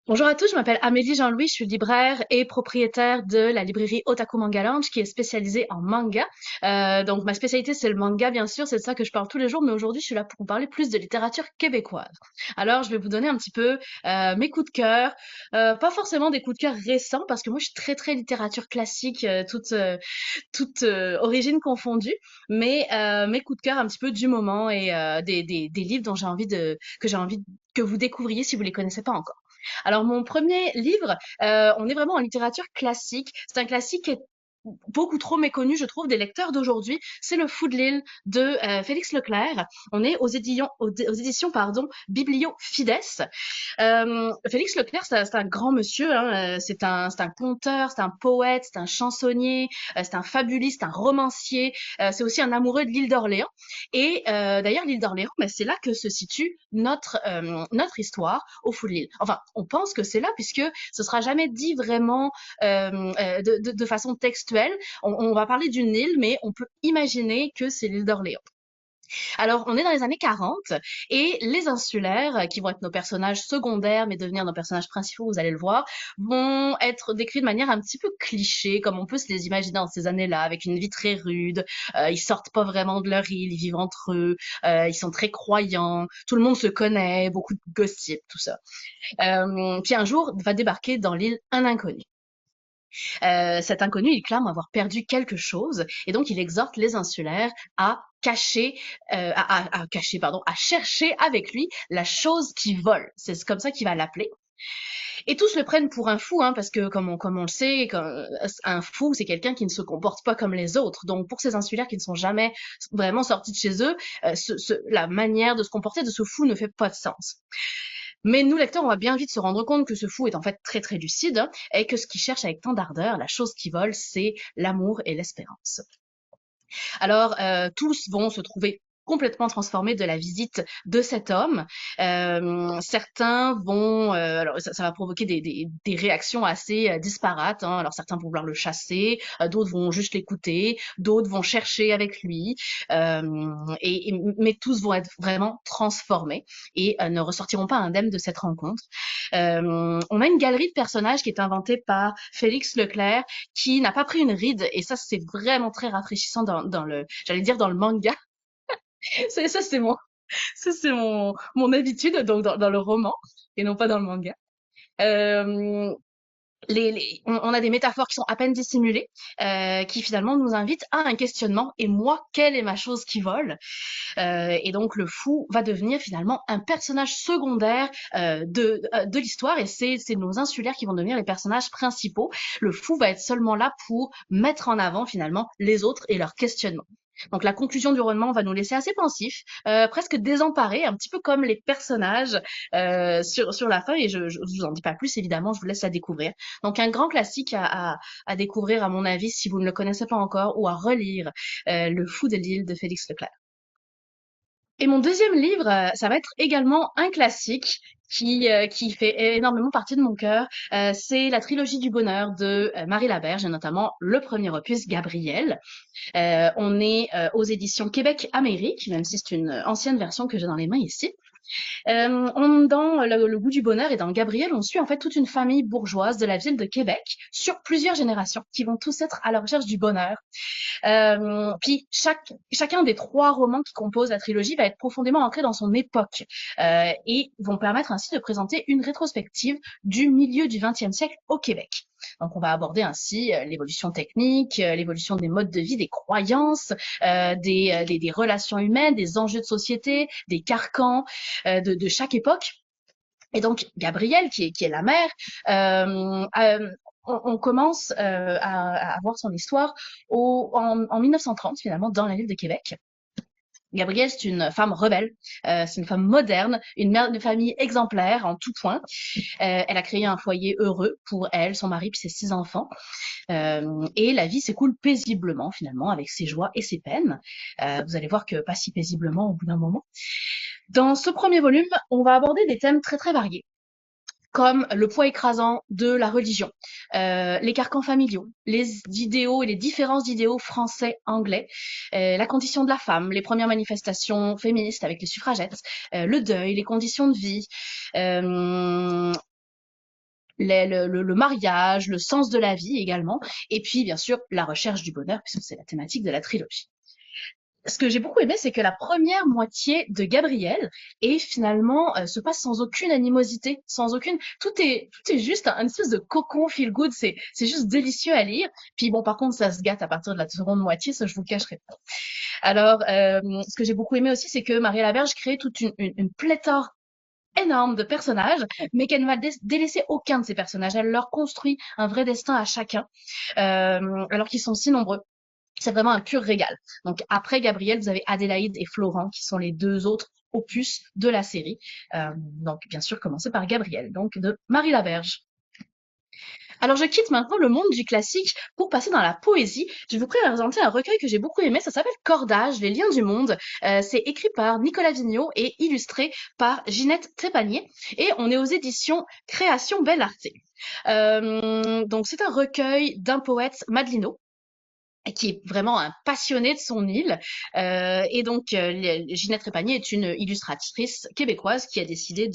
Bonjour à tous, je m'appelle Amélie Jean-Louis, je suis libraire et propriétaire de la librairie Otaku Manga Lounge qui est spécialisée en manga. Donc ma spécialité c'est le manga bien sûr, c'est de ça que je parle tous les jours, mais aujourd'hui je suis là pour vous parler plus de littérature québécoise. Alors je vais vous donner un petit peu mes coups de cœur, pas forcément des coups de cœur récents parce que moi je suis très littérature classique, toute origine confondue, mais mes coups de cœur un petit peu du moment et des livres dont j'ai envie que vous découvriez si vous les connaissez pas encore. Alors mon premier livre, on est vraiment en littérature classique. C'est un classique qui est beaucoup trop méconnu, je trouve, des lecteurs d'aujourd'hui. C'est Le Fou de l'île de Félix Leclerc. On est aux éditions pardon, Biblio Fides. Félix Leclerc, c'est un grand monsieur, hein, c'est un conteur, c'est un poète, c'est un chansonnier, c'est un fabuliste, un romancier, c'est aussi un amoureux de l'île d'Orléans. Et d'ailleurs, l'île d'Orléans, ben, c'est là que se situe notre histoire au Fou de l'île. Enfin, on pense que c'est là puisque ce sera jamais dit vraiment de façon textuelle. On va parler d'une île, mais on peut imaginer que c'est l'île d'Orléans. Alors, on est dans les années 40 et les insulaires, qui vont être nos personnages secondaires, mais devenir nos personnages principaux, vous allez le voir, vont être décrits de manière un petit peu cliché, comme on peut se les imaginer dans ces années-là, avec une vie très rude. Ils sortent pas vraiment de leur île, ils vivent entre eux, ils sont très croyants, tout le monde se connaît, beaucoup de gossip, tout ça. Puis un jour, va débarquer dans l'île un inconnu. Cet inconnu, il clame avoir perdu quelque chose et donc il exhorte les insulaires à cacher, à cacher, pardon, à chercher avec lui la chose qui vole. C'est comme ça qu'il va l'appeler. Et tous le prennent pour un fou, hein, parce que comme on le sait, un fou, c'est quelqu'un qui ne se comporte pas comme les autres. Donc pour ces insulaires qui ne sont jamais vraiment sortis de chez eux, la manière de se comporter de ce fou ne fait pas de sens. Mais nous, lecteurs, on va bien vite se rendre compte que ce fou est en fait très lucide, hein, et que ce qu'il cherche avec tant d'ardeur, la chose qui vole, c'est l'amour et l'espérance. Alors, tous vont se trouver complètement transformés de la visite de cet homme. Certains vont, alors ça va provoquer des réactions assez disparates, hein. Alors certains vont vouloir le chasser, d'autres vont juste l'écouter, d'autres vont chercher avec lui, mais tous vont être vraiment transformés et ne ressortiront pas indemnes de cette rencontre. On a une galerie de personnages qui est inventée par Félix Leclerc, qui n'a pas pris une ride, et ça c'est vraiment très rafraîchissant dans le, j'allais dire dans le manga. Ça c'est mon habitude donc dans le roman et non pas dans le manga. Euh, on a des métaphores qui sont à peine dissimulées, qui finalement nous invitent à un questionnement. Et moi, quelle est ma chose qui vole? Et donc le fou va devenir finalement un personnage secondaire de l'histoire, et c'est nos insulaires qui vont devenir les personnages principaux. Le fou va être seulement là pour mettre en avant finalement les autres et leurs questionnements. Donc la conclusion du roman va nous laisser assez pensifs, presque désemparés, un petit peu comme les personnages sur la fin, et je vous en dis pas plus évidemment, je vous laisse la découvrir. Donc un grand classique à découvrir à mon avis si vous ne le connaissez pas encore, ou à relire, Le Fou de l'île de Félix Leclerc. Et mon deuxième livre, ça va être également un classique qui fait énormément partie de mon cœur. C'est la trilogie du bonheur de Marie Laberge, et notamment le premier opus, Gabriel. On est aux éditions Québec Amérique, même si c'est une ancienne version que j'ai dans les mains ici. Dans le goût du bonheur et dans Gabriel, on suit en fait toute une famille bourgeoise de la ville de Québec sur plusieurs générations qui vont tous être à la recherche du bonheur. Puis chacun des trois romans qui composent la trilogie va être profondément ancré dans son époque, et vont permettre ainsi de présenter une rétrospective du milieu du XXe siècle au Québec. Donc on va aborder ainsi l'évolution technique, l'évolution des modes de vie, des croyances, des relations humaines, des enjeux de société, des carcans de chaque époque. Et donc Gabrielle, qui est la mère, on commence à voir son histoire en 1930 finalement dans la ville de Québec. Gabrielle, c'est une femme rebelle, c'est une femme moderne, une mère de famille exemplaire en tout point. Elle a créé un foyer heureux pour elle, son mari puis ses 6 enfants. Et la vie s'écoule paisiblement finalement avec ses joies et ses peines. Vous allez voir que pas si paisiblement au bout d'un moment. Dans ce premier volume, on va aborder des thèmes très variés, comme le poids écrasant de la religion, les carcans familiaux, les idéaux et les différences d'idéaux français-anglais, la condition de la femme, les premières manifestations féministes avec les suffragettes, le deuil, les conditions de vie, le mariage, le sens de la vie également, et puis bien sûr la recherche du bonheur, puisque c'est la thématique de la trilogie. Ce que j'ai beaucoup aimé, c'est que la première moitié de Gabriel est finalement se passe sans aucune animosité, sans aucune. Tout est juste un espèce de cocon feel good. C'est juste délicieux à lire. Puis bon, par contre, ça se gâte à partir de la seconde moitié, ça je vous le cacherai pas. Alors, ce que j'ai beaucoup aimé aussi, c'est que Marie Laberge crée toute une pléthore énorme de personnages, mais qu'elle ne va délaisser aucun de ces personnages. Elle leur construit un vrai destin à chacun, alors qu'ils sont si nombreux. C'est vraiment un pur régal. Donc après Gabriel, vous avez Adélaïde et Florent qui sont les deux autres opus de la série. Donc bien sûr, commencer par Gabriel, donc de Marie Laberge. Alors je quitte maintenant le monde du classique pour passer dans la poésie. Je vais vous présenter un recueil que j'ai beaucoup aimé, ça s'appelle Cordage, les liens du monde. C'est écrit par Nicolas Vigneault et illustré par Ginette Trépanier. Et on est aux éditions Création Belle Arte. Donc c'est un recueil d'un poète Madelino qui est vraiment un passionné de son île. Et donc, Ginette Trépanier est une illustratrice québécoise qui a décidé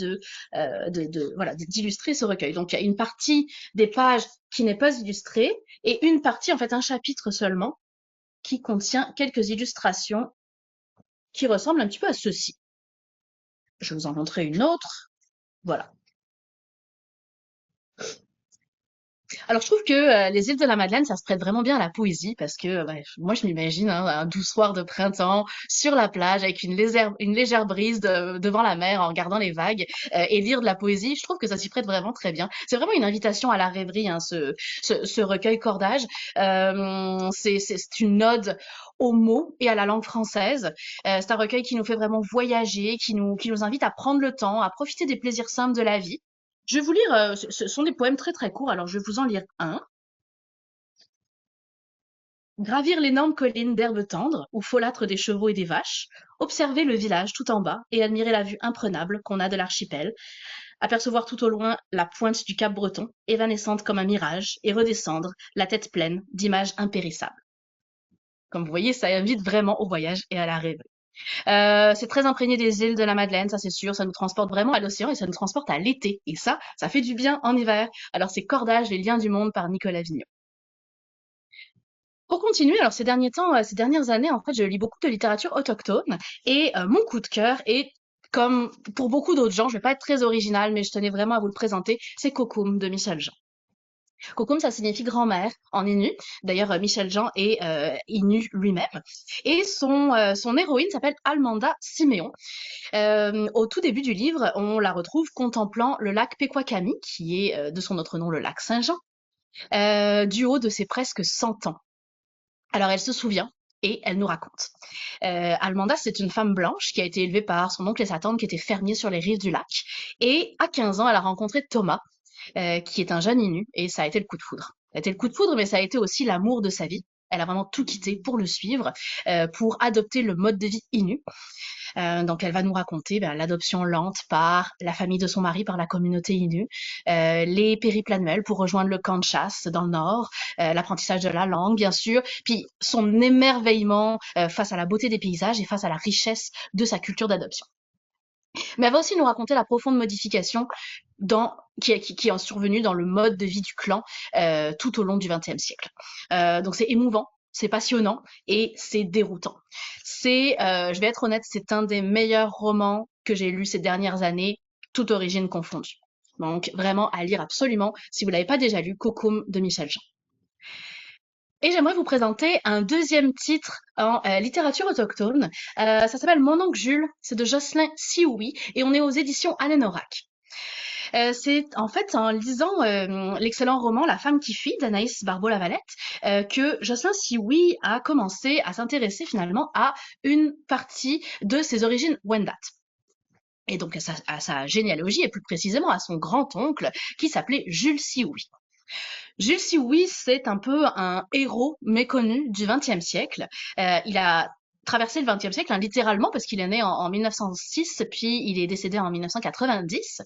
voilà, d'illustrer ce recueil. Donc, il y a une partie des pages qui n'est pas illustrée et une partie, en fait, un chapitre seulement, qui contient quelques illustrations qui ressemblent un petit peu à ceci. Je vais vous en montrer une autre. Voilà. Alors, je trouve que les îles de la Madeleine, ça se prête vraiment bien à la poésie parce que moi, je m'imagine un doux soir de printemps sur la plage avec une légère brise devant la mer en regardant les vagues et lire de la poésie. Je trouve que ça s'y prête vraiment très bien. C'est vraiment une invitation à la rêverie, hein, ce recueil Cordage. C'est une ode aux mots et à la langue française. C'est un recueil qui nous fait vraiment voyager, qui nous invite à prendre le temps, à profiter des plaisirs simples de la vie. Je vais vous lire, ce sont des poèmes très très courts, alors je vais vous en lire un. Gravir l'énorme colline d'herbes tendres, où folâtrent des chevaux et des vaches, observer le village tout en bas et admirer la vue imprenable qu'on a de l'archipel, apercevoir tout au loin la pointe du cap breton, évanescente comme un mirage, et redescendre, la tête pleine d'images impérissables. Comme vous voyez, ça invite vraiment au voyage et à la rêve. C'est très imprégné des îles de la Madeleine, ça c'est sûr, ça nous transporte vraiment à l'océan et ça nous transporte à l'été. Et ça fait du bien en hiver. Alors c'est Cordage, les liens du monde par Nicolas Vigneault. Pour continuer, alors ces derniers temps, ces dernières années, en fait, je lis beaucoup de littérature autochtone et mon coup de cœur est comme pour beaucoup d'autres gens, je vais pas être très originale, mais je tenais vraiment à vous le présenter, c'est Kokum de Michel Jean. Kokum, ça signifie grand-mère en Innu. D'ailleurs, Michel Jean est Innu lui-même. Et son héroïne s'appelle Almanda Siméon. Au tout début du livre, on la retrouve contemplant le lac Pequawakami, qui est de son autre nom le lac Saint-Jean, du haut de ses presque 100 ans. Alors elle se souvient et elle nous raconte. Almanda, c'est une femme blanche qui a été élevée par son oncle et sa tante qui étaient fermiers sur les rives du lac. Et à 15 ans, elle a rencontré Thomas, qui est un jeune Innu, et ça a été le coup de foudre. Ça a été le coup de foudre, mais ça a été aussi l'amour de sa vie. Elle a vraiment tout quitté pour le suivre, pour adopter le mode de vie Innu. Donc elle va nous raconter l'adoption lente par la famille de son mari, par la communauté Innu, les périples annuels pour rejoindre le camp de chasse dans le nord, l'apprentissage de la langue bien sûr, puis son émerveillement face à la beauté des paysages et face à la richesse de sa culture d'adoption. Mais elle va aussi nous raconter la profonde modification qui est survenue dans le mode de vie du clan tout au long du XXe siècle. Donc c'est émouvant, c'est passionnant et c'est déroutant. Je vais être honnête, c'est un des meilleurs romans que j'ai lus ces dernières années, toute origine confondue. Donc vraiment à lire absolument si vous l'avez pas déjà lu, Kokum de Michel Jean. Et j'aimerais vous présenter un deuxième titre en littérature autochtone. Ça s'appelle Mon oncle Jules, c'est de Jocelyn Sioui et on est aux éditions Anénorac. C'est en fait en lisant l'excellent roman La femme qui fuit d'Anaïs Barbeau-Lavalette que Jocelyn Sioui a commencé à s'intéresser finalement à une partie de ses origines Wendat. Et donc à sa généalogie et plus précisément à son grand-oncle qui s'appelait Jules Sioui. Jules Sioui, c'est un peu un héros méconnu du XXe siècle. Il a traversé le XXe siècle, hein, littéralement, parce qu'il est né en 1906, puis il est décédé en 1990,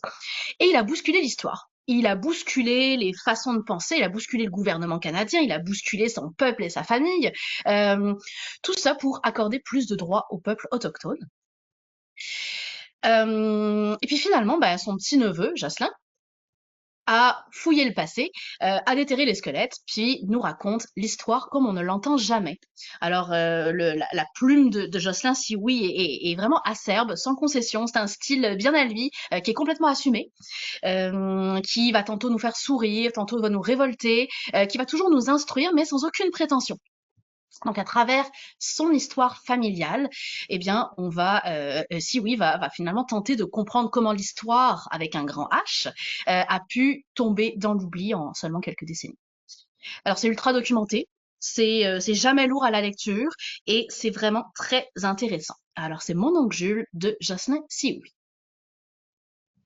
et il a bousculé l'histoire. Il a bousculé les façons de penser, il a bousculé le gouvernement canadien, il a bousculé son peuple et sa famille, tout ça pour accorder plus de droits au peuple autochtone. Et puis finalement, son petit-neveu, Jocelyn, à fouiller le passé, à déterrer les squelettes, puis nous raconte l'histoire comme on ne l'entend jamais. Alors, la plume de Jocelyn Sioui est vraiment acerbe, sans concession. C'est un style bien à lui, qui est complètement assumé, qui va tantôt nous faire sourire, tantôt va nous révolter, qui va toujours nous instruire, mais sans aucune prétention. Donc à travers son histoire familiale, eh bien, on va, Sioui va finalement tenter de comprendre comment l'histoire, avec un grand H, a pu tomber dans l'oubli en seulement quelques décennies. Alors c'est ultra documenté, c'est jamais lourd à la lecture et c'est vraiment très intéressant. Alors c'est Mon oncle Jules de Jocelyn Sioui.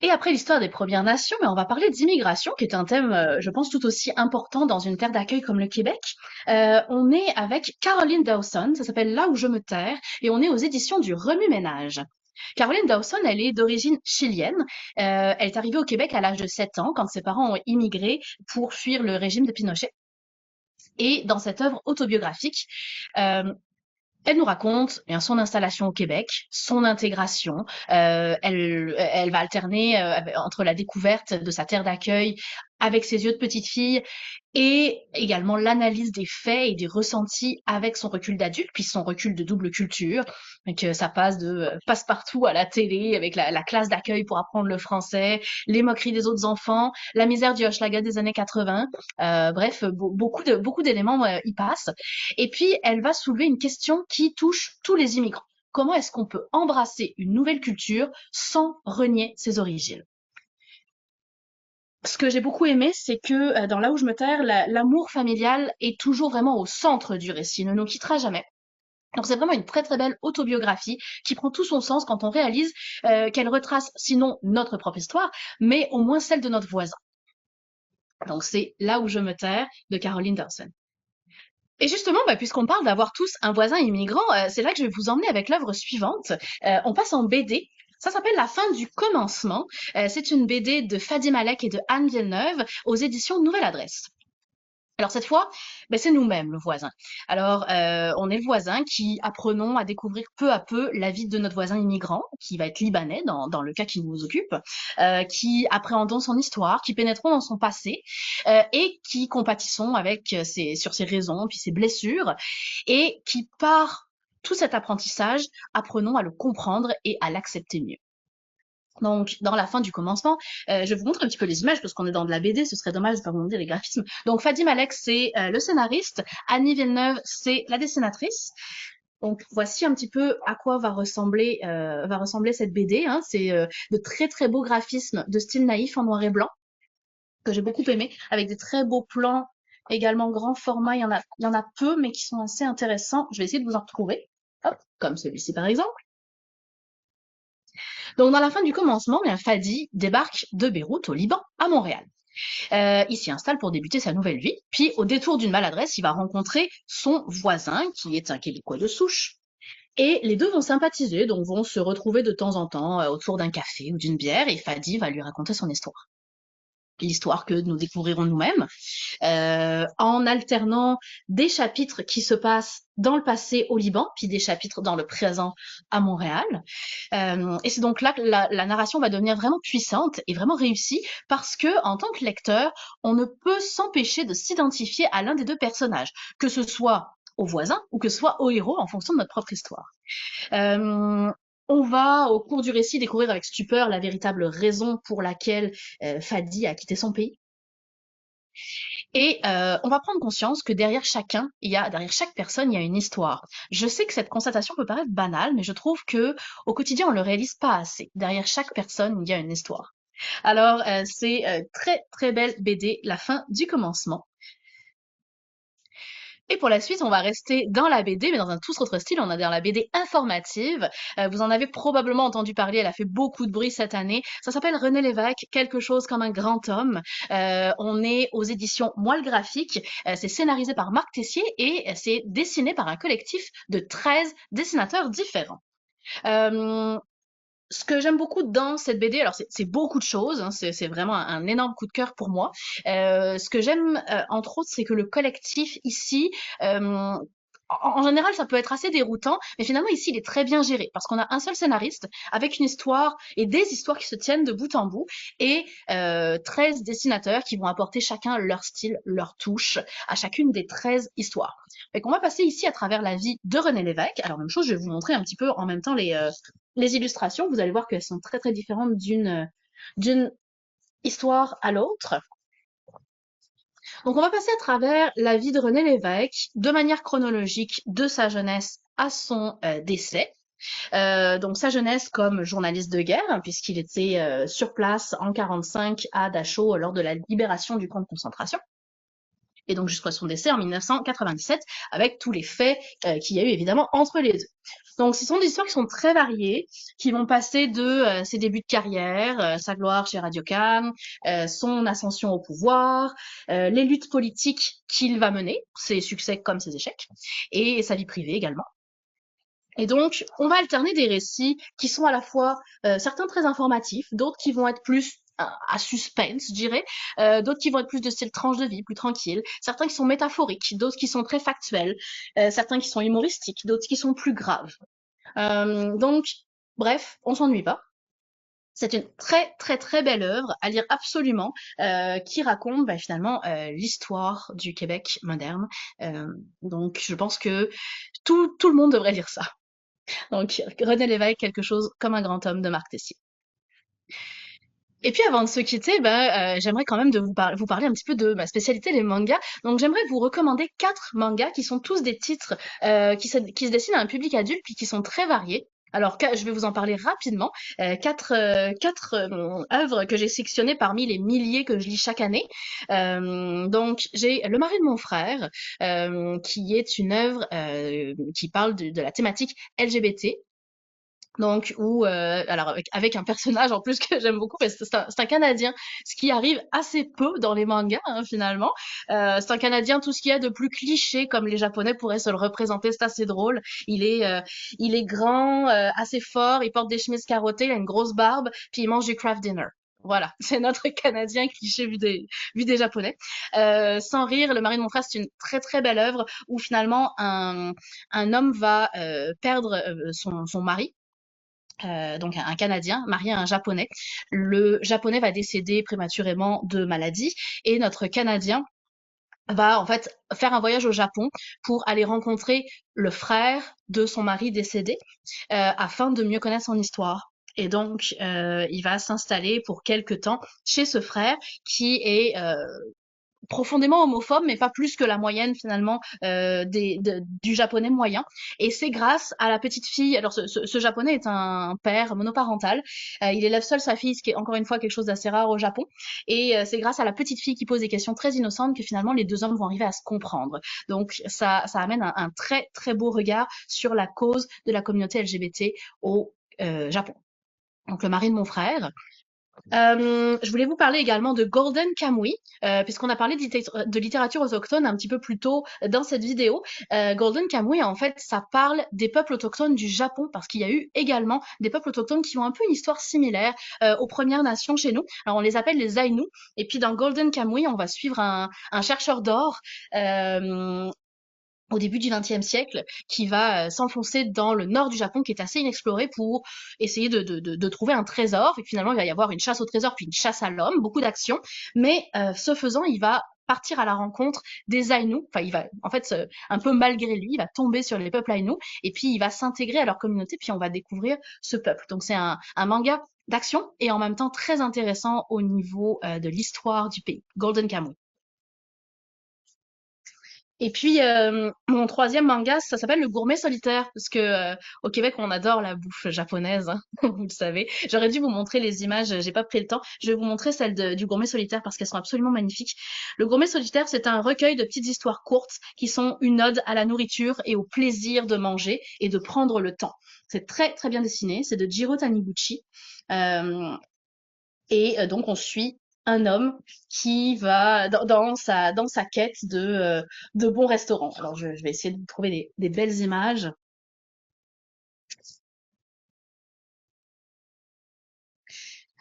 Et après l'histoire des Premières Nations, mais on va parler d'immigration, qui est un thème, je pense, tout aussi important dans une terre d'accueil comme le Québec. On est avec Caroline Dawson, ça s'appelle Là où je me terre, et on est aux éditions du Remue-Ménage. Caroline Dawson, elle est d'origine chilienne. Elle est arrivée au Québec à l'âge de 7 ans, quand ses parents ont immigré pour fuir le régime de Pinochet. Et dans cette œuvre autobiographique, euh, elle nous raconte bien son installation au Québec, son intégration. Elle va alterner entre la découverte de sa terre d'accueil avec ses yeux de petite fille et également l'analyse des faits et des ressentis avec son recul d'adulte, puis son recul de double culture. Donc ça passe de passe-partout à la télé avec la classe d'accueil pour apprendre le français, les moqueries des autres enfants, la misère du Hochelaga des années 80. Bref, beaucoup d'éléments y passent. Et puis elle va soulever une question qui touche tous les immigrants. Comment est-ce qu'on peut embrasser une nouvelle culture sans renier ses origines? Ce que j'ai beaucoup aimé, c'est que dans Là où je me terre, l'amour familial est toujours vraiment au centre du récit, ne nous quittera jamais. Donc c'est vraiment une très très belle autobiographie qui prend tout son sens quand on réalise qu'elle retrace sinon notre propre histoire, mais au moins celle de notre voisin. Donc c'est Là où je me terre de Caroline Dawson. Et justement, puisqu'on parle d'avoir tous un voisin immigrant, c'est là que je vais vous emmener avec l'œuvre suivante. On passe en BD. Ça s'appelle La fin du commencement. C'est une BD de Fadi Malek et de Anne Villeneuve aux éditions Nouvelle Adresse. Alors cette fois, c'est nous-mêmes le voisin. Alors on est le voisin qui apprenons à découvrir peu à peu la vie de notre voisin immigrant, qui va être libanais dans le cas qui nous occupe, qui appréhendons son histoire, qui pénétrons dans son passé et qui compatissons avec sur ses raisons puis ses blessures et qui par tout cet apprentissage apprenons à le comprendre et à l'accepter mieux. Donc, dans La fin du commencement, je vais vous montrer un petit peu les images parce qu'on est dans de la BD, ce serait dommage de pas vous montrer les graphismes. Donc, Fadi Malek, c'est le scénariste, Annie Villeneuve, c'est la dessinatrice. Donc, voici un petit peu à quoi va ressembler cette BD. Hein. C'est de très très beaux graphismes de style naïf en noir et blanc que j'ai beaucoup aimé, avec des très beaux plans, également grand format. Il y en a peu, mais qui sont assez intéressants. Je vais essayer de vous en retrouver. Hop, comme celui-ci par exemple. Donc, dans La fin du commencement, bien, Fadi débarque de Beyrouth au Liban à Montréal. Il s'y installe pour débuter sa nouvelle vie. Puis, au détour d'une maladresse, il va rencontrer son voisin, qui est un Québécois de souche. Et les deux vont sympathiser, donc vont se retrouver de temps en temps autour d'un café ou d'une bière, et Fadi va lui raconter son histoire. L'histoire que nous découvrirons nous-mêmes, en alternant des chapitres qui se passent dans le passé au Liban, puis des chapitres dans le présent à Montréal. Et c'est donc là que la narration va devenir vraiment puissante et vraiment réussie, parce que en tant que lecteur, on ne peut s'empêcher de s'identifier à l'un des deux personnages, que ce soit au voisin ou que ce soit au héros en fonction de notre propre histoire. On va, au cours du récit, découvrir avec stupeur la véritable raison pour laquelle Fadi a quitté son pays. Et on va prendre conscience que derrière chaque personne, il y a une histoire. Je sais que cette constatation peut paraître banale, mais je trouve que au quotidien, on le réalise pas assez. Derrière chaque personne, il y a une histoire. Alors, c'est très très belle BD, La fin du commencement. Et pour la suite, on va rester dans la BD, mais dans un tout autre style. On est dans la BD informative. Vous en avez probablement entendu parler. Elle a fait beaucoup de bruit cette année. Ça s'appelle René Lévesque, quelque chose comme un grand homme. On est aux éditions Moelle Graphique. C'est scénarisé par Marc Tessier et c'est dessiné par un collectif de 13 dessinateurs différents. Ce que j'aime beaucoup dans cette BD, alors c'est beaucoup de choses, hein, c'est vraiment un énorme coup de cœur pour moi. Ce que j'aime, entre autres, c'est que le collectif ici en général, ça peut être assez déroutant, mais finalement ici, il est très bien géré parce qu'on a un seul scénariste avec une histoire et des histoires qui se tiennent de bout en bout et 13 dessinateurs qui vont apporter chacun leur style, leur touche à chacune des 13 histoires. Fait qu'on va passer ici à travers la vie de René Lévesque. Alors même chose, je vais vous montrer un petit peu en même temps les illustrations. Vous allez voir qu'elles sont très très différentes d'une histoire à l'autre. Donc on va passer à travers la vie de René Lévesque de manière chronologique de sa jeunesse à son décès. Donc sa jeunesse comme journaliste de guerre, hein, puisqu'il était sur place en 45 à Dachau lors de la libération du camp de concentration. Et donc jusqu'à son décès en 1997, avec tous les faits qu'il y a eu évidemment entre les deux. Donc ce sont des histoires qui sont très variées, qui vont passer de ses débuts de carrière, sa gloire chez Radio Cannes, son ascension au pouvoir, les luttes politiques qu'il va mener, ses succès comme ses échecs, et sa vie privée également. Et donc, on va alterner des récits qui sont à la fois certains très informatifs, d'autres qui vont être plus à suspense, je dirais, d'autres qui vont être plus de style tranche de vie, plus tranquille, certains qui sont métaphoriques, d'autres qui sont très factuels, certains qui sont humoristiques, d'autres qui sont plus graves. Donc, bref, on s'ennuie pas. C'est une très très très belle œuvre à lire absolument, qui raconte finalement l'histoire du Québec moderne. Donc, je pense que tout le monde devrait lire ça. Donc, René Lévesque, quelque chose comme un grand homme de Marc Tessier. Et puis avant de se quitter, j'aimerais quand même vous parler un petit peu de ma spécialité, les mangas. Donc j'aimerais vous recommander 4 mangas qui sont tous des titres qui se destinent à un public adulte puis qui sont très variés. Alors je vais vous en parler rapidement. Quatre œuvres que j'ai sélectionnées parmi les milliers que je lis chaque année. Donc j'ai Le mari de mon frère, qui est une œuvre qui parle de la thématique LGBT. Donc, alors avec un personnage en plus que j'aime beaucoup, parce que c'est un Canadien, ce qui arrive assez peu dans les mangas hein, finalement. C'est un Canadien, tout ce qu'il y a de plus cliché, comme les Japonais pourraient se le représenter, c'est assez drôle. Il est grand, assez fort, il porte des chemises carottées, il a une grosse barbe, puis il mange du craft dinner. Voilà, c'est notre Canadien cliché vu des Japonais. Sans rire, Le mari de mon frère, c'est une très très belle œuvre où finalement un homme va perdre son mari, donc un Canadien marié à un Japonais. Le Japonais va décéder prématurément de maladie et notre Canadien va en fait faire un voyage au Japon pour aller rencontrer le frère de son mari décédé afin de mieux connaître son histoire. Et donc, il va s'installer pour quelque temps chez ce frère qui est profondément homophobe, mais pas plus que la moyenne finalement du japonais moyen. Et c'est grâce à la petite fille. Alors ce japonais est un père monoparental. Il élève seul sa fille, ce qui est encore une fois quelque chose d'assez rare au Japon. Et c'est grâce à la petite fille qui pose des questions très innocentes que finalement les deux hommes vont arriver à se comprendre. Donc ça amène un très très beau regard sur la cause de la communauté LGBT au Japon. Donc Le mari de mon frère, je voulais vous parler également de Golden Kamuy, puisqu'on a parlé de littérature autochtone un petit peu plus tôt dans cette vidéo. Golden Kamuy, en fait, ça parle des peuples autochtones du Japon, parce qu'il y a eu également des peuples autochtones qui ont un peu une histoire similaire aux Premières Nations chez nous. Alors on les appelle les Ainu, et puis dans Golden Kamuy, on va suivre un chercheur d'or au début du XXe siècle, qui va s'enfoncer dans le nord du Japon, qui est assez inexploré, pour essayer de trouver un trésor. Et finalement, il va y avoir une chasse au trésor, puis une chasse à l'homme, beaucoup d'action. Mais ce faisant, il va partir à la rencontre des Ainu. Enfin, il va, en fait, un peu malgré lui, il va tomber sur les peuples Ainu, et puis il va s'intégrer à leur communauté, puis on va découvrir ce peuple. Donc c'est un manga d'action, et en même temps très intéressant au niveau de l'histoire du pays. Golden Kamuy. Et puis, mon troisième manga, ça s'appelle Le Gourmet Solitaire, parce que au Québec, on adore la bouffe japonaise, hein, vous le savez. J'aurais dû vous montrer les images, j'ai pas pris le temps. Je vais vous montrer celles du Gourmet Solitaire parce qu'elles sont absolument magnifiques. Le Gourmet Solitaire, c'est un recueil de petites histoires courtes qui sont une ode à la nourriture et au plaisir de manger et de prendre le temps. C'est très très bien dessiné, c'est de Jiro Taniguchi. Euh, et donc on suit un homme qui va dans sa quête de bons restaurants. Alors je vais essayer de vous trouver des belles images.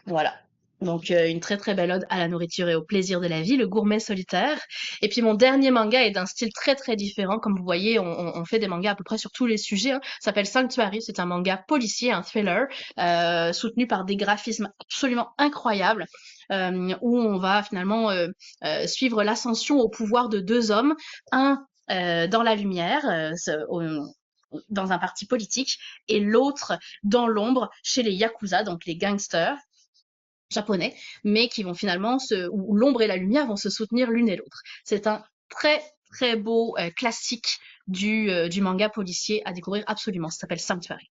Voilà. Donc une très très belle ode à la nourriture et au plaisir de la vie, Le Gourmet solitaire. Et puis mon dernier manga est d'un style très très différent. Comme vous voyez, on fait des mangas à peu près sur tous les sujets, hein. Ça s'appelle Sanctuary, c'est un manga policier, un thriller, soutenu par des graphismes absolument incroyables, où on va finalement suivre l'ascension au pouvoir de deux hommes, un dans la lumière, dans un parti politique, et l'autre dans l'ombre chez les Yakuza, donc les gangsters japonais, mais qui vont finalement où l'ombre et la lumière vont se soutenir l'une et l'autre. C'est un très très beau classique du manga policier à découvrir absolument. Ça s'appelle Sanctuary.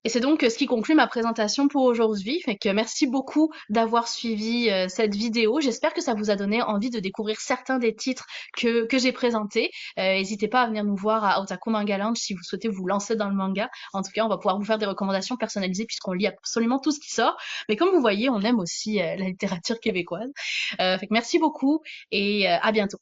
Et c'est donc ce qui conclut ma présentation pour aujourd'hui. Fait que merci beaucoup d'avoir suivi cette vidéo. J'espère que ça vous a donné envie de découvrir certains des titres que j'ai présentés. N'hésitez pas à venir nous voir à Otaku Manga Lounge si vous souhaitez vous lancer dans le manga. En tout cas, on va pouvoir vous faire des recommandations personnalisées puisqu'on lit absolument tout ce qui sort. Mais comme vous voyez, on aime aussi la littérature québécoise. Fait que merci beaucoup et à bientôt.